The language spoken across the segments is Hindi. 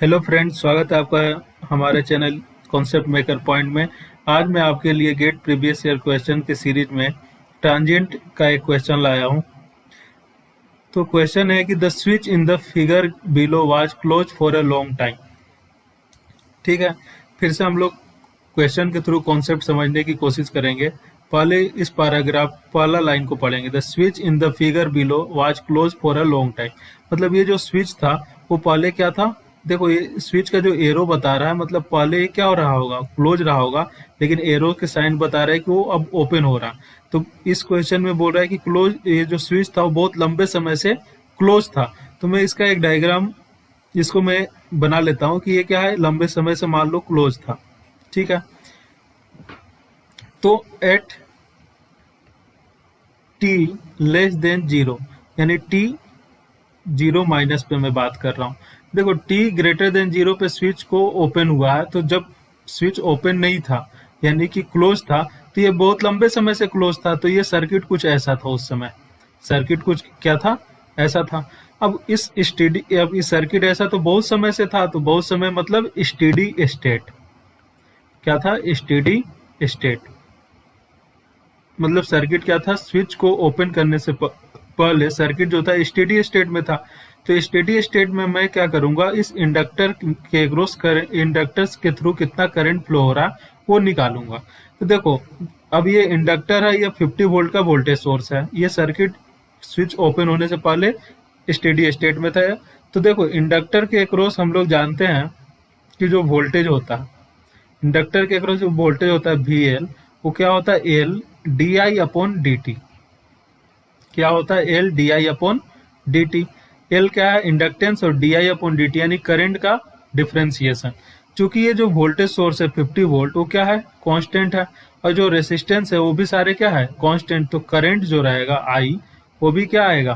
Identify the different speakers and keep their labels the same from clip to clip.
Speaker 1: हेलो फ्रेंड्स, स्वागत है आपका हमारे चैनल कॉन्सेप्ट मेकर पॉइंट में। आज मैं आपके लिए गेट प्रीवियस ईयर क्वेश्चन के सीरीज में ट्रांजिएंट का एक क्वेश्चन लाया हूं। तो क्वेश्चन है कि the switch in the figure below was close for a long time. ठीक है, फिर से हम लोग क्वेश्चन के थ्रू कॉन्सेप्ट समझने की कोशिश करेंगे। पहले इस पैराग्राफ पहला लाइन को पढ़ेंगे। The switch in the figure below was close for a long time. मतलब ये जो स्विच था वो पहले क्या था। देखो, ये स्विच का जो एरो बता रहा है, मतलब पहले ये क्या हो रहा होगा, क्लोज रहा होगा, लेकिन एरो के साइन बता रहा है कि वो अब ओपन हो रहा। तो इस क्वेश्चन में बोल रहा है कि क्लोज, ये जो स्विच था वो बहुत लंबे समय से क्लोज था। तो मैं इसका एक डायग्राम, इसको मैं बना लेता हूँ कि ये क्या है, लंबे समय से मान लो क्लोज था। ठीक है, तो at T less than zero, यानी टी जीरो माइनस पे मैं बात कर रहा हूँ। देखो, टी ग्रेटर देन जीरो पे स्विच को ओपन हुआ है, तो जब स्विच ओपन नहीं था यानी कि क्लोज था, तो ये बहुत लंबे समय से क्लोज था। तो ये सर्किट कुछ ऐसा था उस समय। सर्किट कुछ क्या था, ऐसा था। अब इस सर्किट ऐसा तो बहुत समय से था, तो बहुत समय मतलब स्टेडी स्टेट। क्या था, स्टेडी स्टेट। मतलब सर्किट क्या था, स्विच को ओपन करने से पहले सर्किट जो था स्टेडी स्टेट में था। तो स्टेडी स्टेट में मैं क्या करूंगा, इस इंडक्टर के अक्रॉस इंडक्टर्स के थ्रू कितना करंट फ्लो हो रहा वो निकालूंगा। तो देखो, अब ये इंडक्टर है, ये 50 वोल्ट का वोल्टेज सोर्स है। ये सर्किट स्विच ओपन होने से पहले स्टेडी स्टेट में था। तो देखो, इंडक्टर के अक्रॉस हम लोग जानते हैं कि जो वोल्टेज होता है, इंडक्टर के अक्रॉस जो वोल्टेज होता है वी एल, वो क्या होता है, L D I upon D T. क्या होता है, L D I upon D T. L क्या है, इंडक्टेंस, और D I upon D T यानी करंट का डिफ्रेंसिएशन। चूंकि ये जो वोल्टेज सोर्स है 50 वोल्ट, वो क्या है, कांस्टेंट है, और जो रेसिस्टेंस है वो भी सारे क्या है, कांस्टेंट। तो करंट जो रहेगा आई, वो भी क्या आएगा,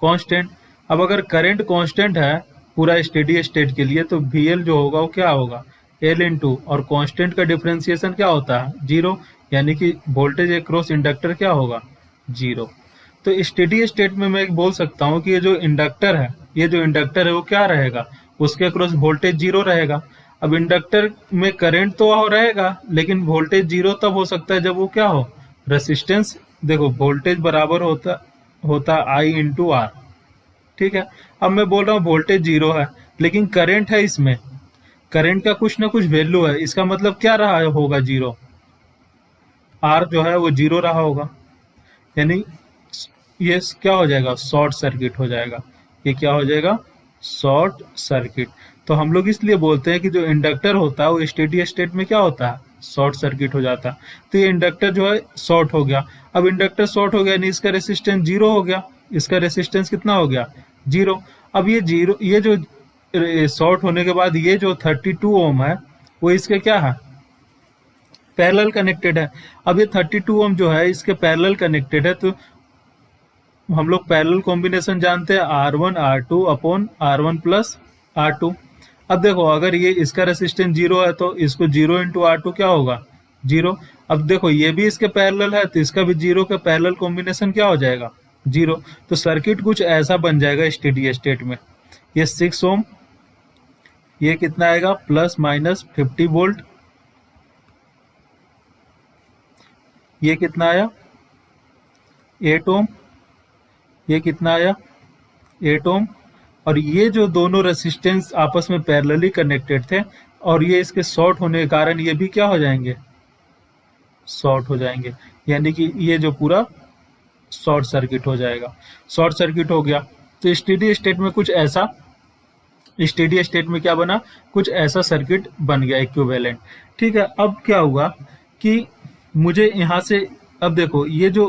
Speaker 1: कांस्टेंट। अब अगर करंट कांस्टेंट है पूरा स्टेडी स्टेट के लिए, तो वी एल जो होगा वो क्या होगा, एल इंटू, और कांस्टेंट का डिफरेंशिएशन क्या होता है, जीरो। यानी कि वोल्टेज अक्रॉस इंडक्टर क्या होगा, जीरो। तो स्टेडी स्टेट में मैं बोल सकता हूँ कि ये जो इंडक्टर है, ये जो इंडक्टर है वो क्या रहेगा, उसके अक्रॉस वोल्टेज जीरो रहेगा। अब इंडक्टर में करंट तो रहेगा, लेकिन वोल्टेज जीरो तब हो सकता है जब वो क्या हो, रेसिस्टेंस। देखो, वोल्टेज बराबर होता होता आई इंटू आर। ठीक है, अब मैं बोल रहा हूँ वोल्टेज जीरो है, लेकिन करंट है इसमें, करंट का कुछ ना कुछ वैल्यू है। इसका मतलब क्या रहा होगा, जीरो। आर जो है वो जीरो रहा होगा, यानी ये क्या हो जाएगा, शॉर्ट सर्किट हो जाएगा। ये क्या हो जाएगा, शॉर्ट सर्किट। तो हम लोग इसलिए बोलते हैं कि जो इंडक्टर होता है वो स्टेडी स्टेट में क्या होता है, शॉर्ट सर्किट हो जाता है। तो ये इंडक्टर जो है शॉर्ट हो गया। अब इंडक्टर शॉर्ट हो गया यानी इसका रेसिस्टेंस जीरो हो गया। इसका रेसिस्टेंस कितना हो गया, जीरो। अब ये जीरो, ये जो शॉर्ट होने के बाद ये जो 32 ओम है, वो इसके क्या है, पैरेलल कनेक्टेड है। अब ये 32 ओम जो है इसके पैरेलल कनेक्टेड है। तो हम लोग पैरेलल कॉम्बिनेशन जानते हैं, R one R two upon R one plus R two. अब देखो, अगर ये इसका रेसिस्टेंस जीरो है तो इसको जीरो इंटू आर टू क्या होगा, जीरो। अब देखो, ये भी इसके पैरेलल है, तो इसका भी जीरो का पैरेलल कॉम्बिनेशन क्या हो जाएगा, जीरो। तो सर्किट कुछ ऐसा बन जाएगा स्टेडी स्टेट में। ये 6 ओम, ये कितना आएगा, प्लस माइनस 50 वोल्ट। ये कितना आया, 8 ओम। ये कितना आया, 8 ओम। और ये जो दोनों रेसिस्टेंस आपस में पैरेलली कनेक्टेड थे, और ये इसके शॉर्ट होने के कारण ये भी क्या हो जाएंगे, शॉर्ट हो जाएंगे। यानी कि ये जो पूरा शॉर्ट सर्किट हो जाएगा, शॉर्ट सर्किट हो गया। तो स्टेडी स्टेट में कुछ ऐसा, स्टेडी स्टेट में क्या बना, कुछ ऐसा सर्किट बन गया, इक्विवेलेंट। ठीक है, अब क्या हुआ कि मुझे यहाँ से, अब देखो ये जो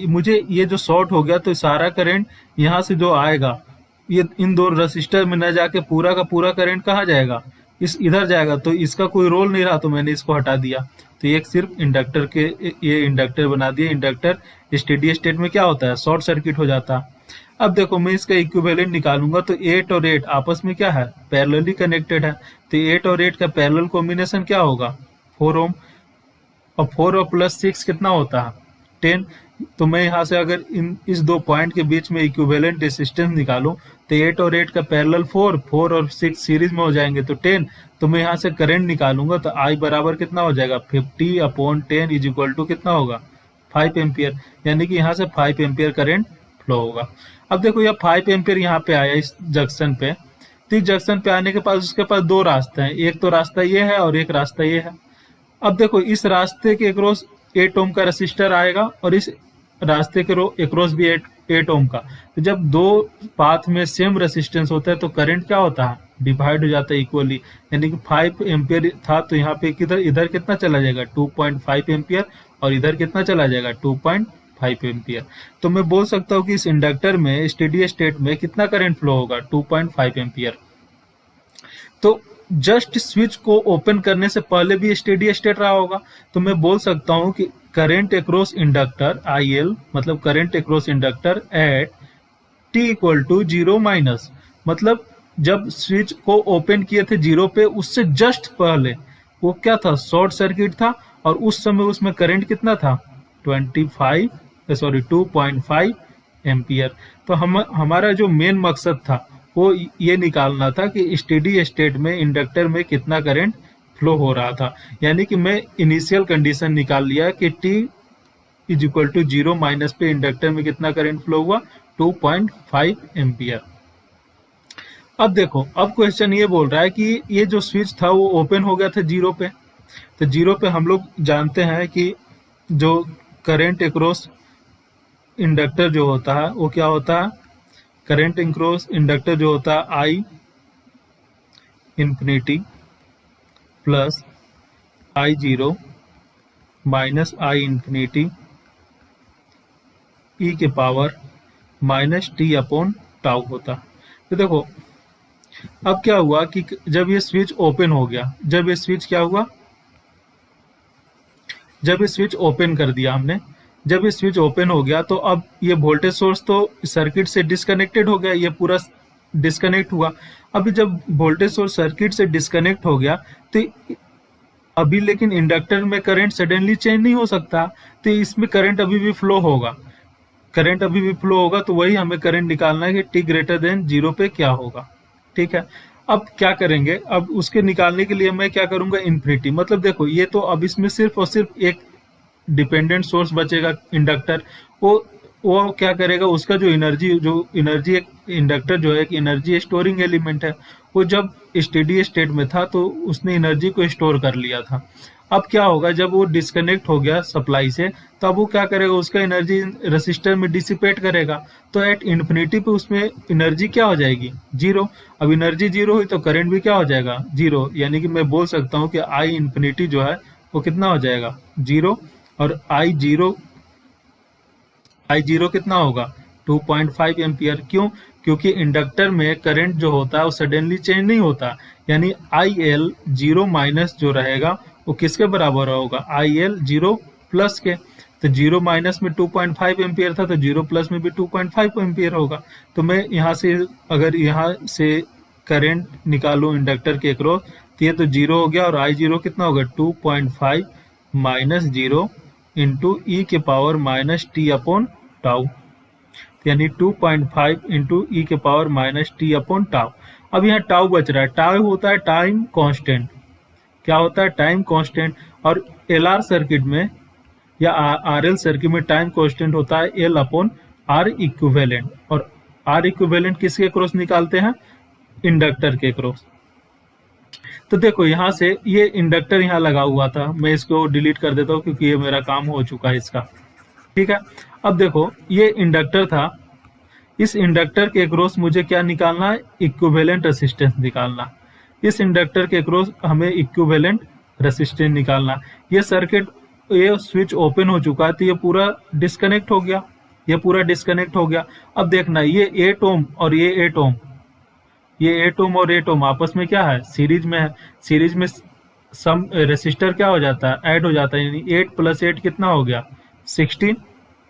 Speaker 1: मुझे ये जो शॉर्ट हो गया, तो सारा करंट यहाँ से जो आएगा, ये इन दो रजिस्टर में न जाके पूरा का पूरा करंट कहाँ जाएगा, इस इधर जाएगा। तो इसका कोई रोल नहीं रहा, तो मैंने इसको हटा दिया। तो ये सिर्फ इंडक्टर के, ये इंडक्टर बना दिया। इंडक्टर स्टेडी स्टेट में क्या होता है, शॉर्ट सर्किट हो जाता है। अब देखो, मैं इसका इक्विवेलेंट निकालूंगा, तो 8 और 8 आपस में क्या है, पैरेलली कनेक्टेड है। तो 8 और 8 का पैरेलल कॉम्बिनेशन क्या होगा, 4 ओम। और 4 और प्लस 6 कितना होता है, 10। तो मैं यहाँ से अगर इस दो पॉइंट के बीच में इक्विवेलेंट रेसिस्टेंस निकालूं तो 8 और 8 का पैरेलल 4, 4 और 6 सीरीज में हो जाएंगे तो 10। तो मैं यहाँ से करंट निकालूंगा तो आई बराबर कितना हो जाएगा, 50/10 इज इक्वल टू कितना होगा, 5 एम्पियर। यानी कि यहाँ से 5 एम्पियर करंट फ्लो होगा। अब देखो यह 5 एम्पियर यहाँ पे आया इस जंक्शन पे, तो इस जंक्शन पे आने के पास उसके पास दो रास्ते हैं, एक तो रास्ता ये है और एक रास्ता ये है। अब देखो इस रास्ते के अक्रॉस 8 ओम का रेसिस्टर आएगा और इस रास्ते के अक्रॉस भी 8 ओम का। तो जब दो पाथ में सेम रेसिस्टेंस होता है तो करंट क्या होता है, डिवाइड हो जाता है इक्वली। यानी कि 5 एम्पियर था तो यहाँ पे किधर इधर कितना चला जाएगा, 2.5 एम्पियर, और इधर कितना चला जाएगा, 2.5 एम्पियर। तो मैं बोल सकता हूँ कि इस इंडक्टर में स्टेडी स्टेट में कितना करंट फ्लो होगा, 2.5 एम्पियर। तो जस्ट स्विच को ओपन करने से पहले भी स्टेडी स्टेट रहा होगा। तो मैं बोल सकता हूं कि करंट अक्रॉस इंडक्टर IL, मतलब current across inductor at t equal to 0 minus, मतलब जब स्विच को ओपन किए थे 0 पे उससे जस्ट पहले वो क्या था, शॉर्ट सर्किट था, और उस समय उसमें करंट कितना था, 2.5 एम्पियर। तो हमारा जो मेन मकसद था वो ये निकालना था कि स्टेडी स्टेट में इंडक्टर में कितना करंट फ्लो हो रहा था। यानी कि मैं इनिशियल कंडीशन निकाल लिया कि t is equal to 0 minus पे इंडक्टर में कितना करंट फ्लो हुआ, 2.5 एम्पियर। अब देखो, अब क्वेश्चन ये बोल रहा है कि ये जो स्विच था वो ओपन हो गया था 0 पे। तो 0 पे हम लोग जानते हैं कि जो करंट अक्रॉस इंडक्टर जो होता है वो क्या होता है, करंट अक्रॉस इंडक्टर जो होता है I infinity plus I0 minus I infinity e के power minus t upon tau होता। तो देखो अब क्या हुआ कि जब ये स्विच ओपन हो गया, जब ये स्विच क्या हुआ, जब ये स्विच ओपन कर दिया हमने, जब ये स्विच ओपन हो गया तो अब ये वोल्टेज सोर्स तो सर्किट से डिस्कनेक्टेड हो गया, ये पूरा डिस्कनेक्ट हुआ। अभी जब वोल्टेज सोर्स सर्किट से डिस्कनेक्ट हो गया तो अभी लेकिन इंडक्टर में करंट सडनली चेंज नहीं हो सकता, तो इसमें करंट अभी भी फ्लो होगा, करंट अभी भी फ्लो होगा। तो वही हमें करंट निकालना है कि t ग्रेटर देन 0 पे क्या होगा। ठीक है, अब क्या करेंगे, अब उसके निकालने के लिए मैं क्या करूंगा, इन्फिनिटी। मतलब देखो ये तो अब इसमें सिर्फ और सिर्फ एक डिपेंडेंट सोर्स बचेगा इंडक्टर, वो क्या करेगा, उसका जो एनर्जी एक इंडक्टर जो है एक एनर्जी स्टोरिंग एलिमेंट है, वो जब स्टेडी स्टेट में था तो उसने एनर्जी को स्टोर कर लिया था। अब क्या होगा, जब वो डिस्कनेक्ट हो गया सप्लाई से, तब वो क्या करेगा, उसका एनर्जी रेसिस्टर में डिसिपेट करेगा। तो एट इन्फिनिटी पे उसमें एनर्जी क्या हो जाएगी, 0। अब एनर्जी 0 हुई तो करंट भी क्या हो जाएगा, 0। यानी कि मैं बोल सकता हूँ कि I इंफिनिटी जो है वो कितना हो जाएगा, 0। और I0 कितना होगा, 2.5 एम्पियर। क्यों, क्योंकि इंडक्टर में करंट जो होता है वो सडनली चेंज नहीं होता। यानी IL 0 माइनस जो रहेगा वो किसके बराबर होगा, IL 0 प्लस के। तो 0 माइनस में 2.5 एम्पियर था तो 0 प्लस में भी 2.5 एम्पियर होगा। तो मैं यहाँ से अगर यहाँ से करंट निकालूं इंडक्टर के अक्रॉस तो ये तो 0 हो गया, और I0 कितना होगा, 2.5 माइनस 0 इंटू ई के power minus T upon tau, यानी 2.5 इंटू ई के power minus T upon tau. अब यहाँ टाउ बच रहा है, टाउ होता है टाइम कांस्टेंट। क्या होता है, टाइम कांस्टेंट। और एलआर सर्किट में या आरएल सर्किट में टाइम कांस्टेंट होता है एल अपॉन आर इक्विवेलेंट। और आर इक्विवेलेंट किसके क्रॉस निकालते हैं, इंडक्टर के क्रॉस। तो देखो यहाँ से ये इंडक्टर यहाँ लगा हुआ था, मैं इसको डिलीट कर देता हूँ क्योंकि ये मेरा काम हो चुका है इसका। ठीक है, अब देखो ये इंडक्टर था, इस इंडक्टर के अक्रॉस मुझे क्या निकालना है, इक्विवेलेंट रेसिस्टेंस निकालना। इस इंडक्टर के अक्रॉस हमें इक्विवेलेंट रेसिस्टेंस निकालना। ये सर्किट, ये स्विच ओपन हो चुका है तो ये पूरा डिस्कनेक्ट हो गया, ये पूरा डिस्कनेक्ट हो गया। अब देखना ये 8 ओम और ये 8 ओम, ये 8 ओम और 8 ओम आपस में क्या है, सीरीज में है। सीरीज में सम रेसिस्टर क्या हो जाता है, ऐड हो जाता है। यानी 8 प्लस 8 कितना हो गया, 16।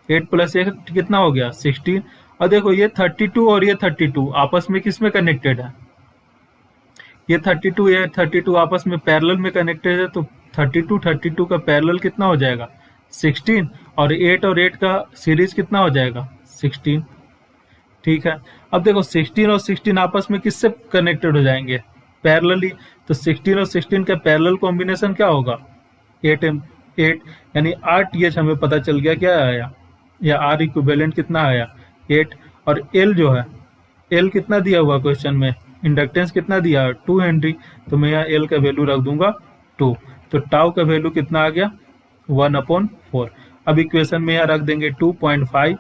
Speaker 1: 8 प्लस 8 कितना हो गया, 16। और देखो ये 32 और ये 32 आपस में किस में कनेक्टेड है, ये 32 आपस में पैरेलल में कनेक्टेड है। तो 32 का पैरेलल कितना हो जाएगा, 16। और 8 और 8 का सीरीज कितना हो जाएगा 16। ठीक है, अब देखो 16 और 16 आपस में किससे कनेक्टेड हो जाएंगे, पैरेलली। तो 16 और 16 का पैरेलल कॉम्बिनेशन क्या होगा 8 यानी RTH हमें पता चल गया क्या आया, या R इक्विवेलेंट कितना आया 8। और L जो है, L कितना दिया हुआ क्वेश्चन में, इंडक्टेंस कितना दिया 2 हेनरी, तो मैं यहाँ L का वैल्यू रख दूंगा 2। तो टाउ का वैल्यू कितना आ गया 1/4। अब इक्वेशन में यहाँ रख देंगे 2.5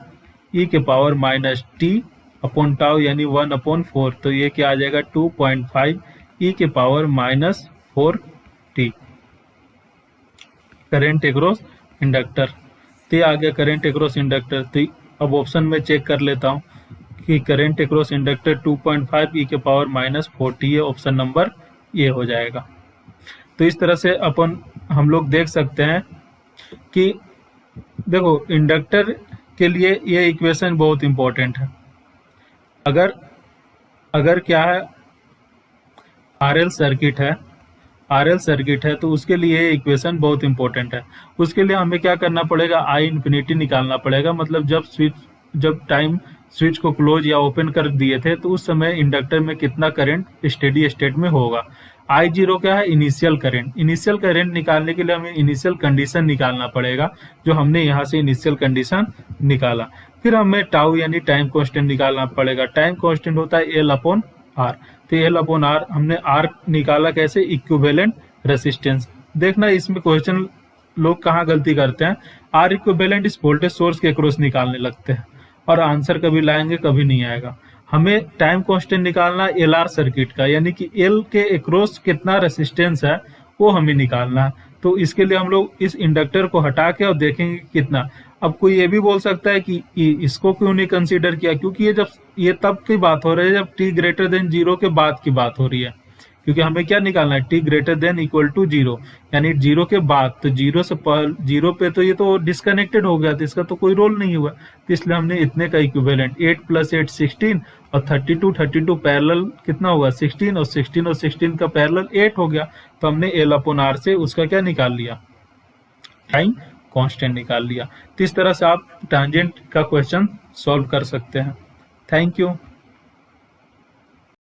Speaker 1: e के power minus T upon tau यानी 1/4। तो ये क्या आ जाएगा 2.5 e के power minus 4t current across inductor. तो ये आ गया करेंट एक्रॉस इंडक्टर। तो अब ऑप्शन में चेक कर लेता हूँ कि करेंट एक्रॉस इंडक्टर 2.5 e के पावर माइनस 4t है, ऑप्शन नंबर ये हो जाएगा। तो इस तरह से अपन हम लोग देख सकते हैं कि देखो इंडक्टर के लिए ये इक्वेशन बहुत इंपॉर्टेंट है। अगर अगर क्या है आरएल सर्किट है तो उसके लिए ये इक्वेशन बहुत इंपॉर्टेंट है। उसके लिए हमें क्या करना पड़ेगा, आई इन्फिनिटी निकालना पड़ेगा। मतलब जब टाइम स्विच को क्लोज या ओपन कर दिए थे तो उस समय इंडक्टर में कितना करंट स्टेडी स्टेट में होगा। आई जीरो क्या है, इनिशियल करंट निकालने के लिए हमें इनिशियल कंडीशन निकालना पड़ेगा, जो हमने यहाँ से इनिशियल कंडीशन निकाला। फिर हमें टाउ यानी टाइम कांस्टेंट निकालना पड़ेगा। टाइम कांस्टेंट होता है L/R। तो L/R हमने R निकाला कैसे, इक्विवेलेंट रेसिस्टेंस। देखना इसमें क्वेश्चन लोग कहाँ गलती करते हैं, R इक्विवेलेंट इस वोल्टेज सोर्स के अक्रॉस निकालने लगते हैं और आंसर कभी लाएंगे कभी नहीं आएगा। हमें टाइम कांस्टेंट निकालना LR सर्किट का, यानी कि L के अक्रॉस कितना रेसिस्टेंस है वो हमें निकालना है। तो इसके लिए हम लोग इस इंडक्टर को हटा के और देखेंगे कितना। अब कोई ये भी बोल सकता है कि इसको क्यों नहीं कंसीडर किया, क्योंकि ये तब की बात हो रही है जब t ग्रेटर देन 0 के बाद की बात हो रही है। क्योंकि हमें क्या निकालना है, t greater than equal to 0 यानी 0 के बाद। तो 0 पे तो ये तो डिस्कनेक्टेड हो गया, तो इसका तो कोई रोल नहीं हुआ। तो इसलिए हमने इतने का इक्विवेलेंट 8 + 8 16 और 32 पैरेलल कितना होगा 16 और 16 का पैरेलल 8 हो गया। तो हमने L/R से उसका क्या निकाल लिया, टाइम कांस्टेंट निकाल लिया। तो इस तरह से आप टांजेंट का क्वेश्चन सॉल्व कर सकते हैं। Thank you.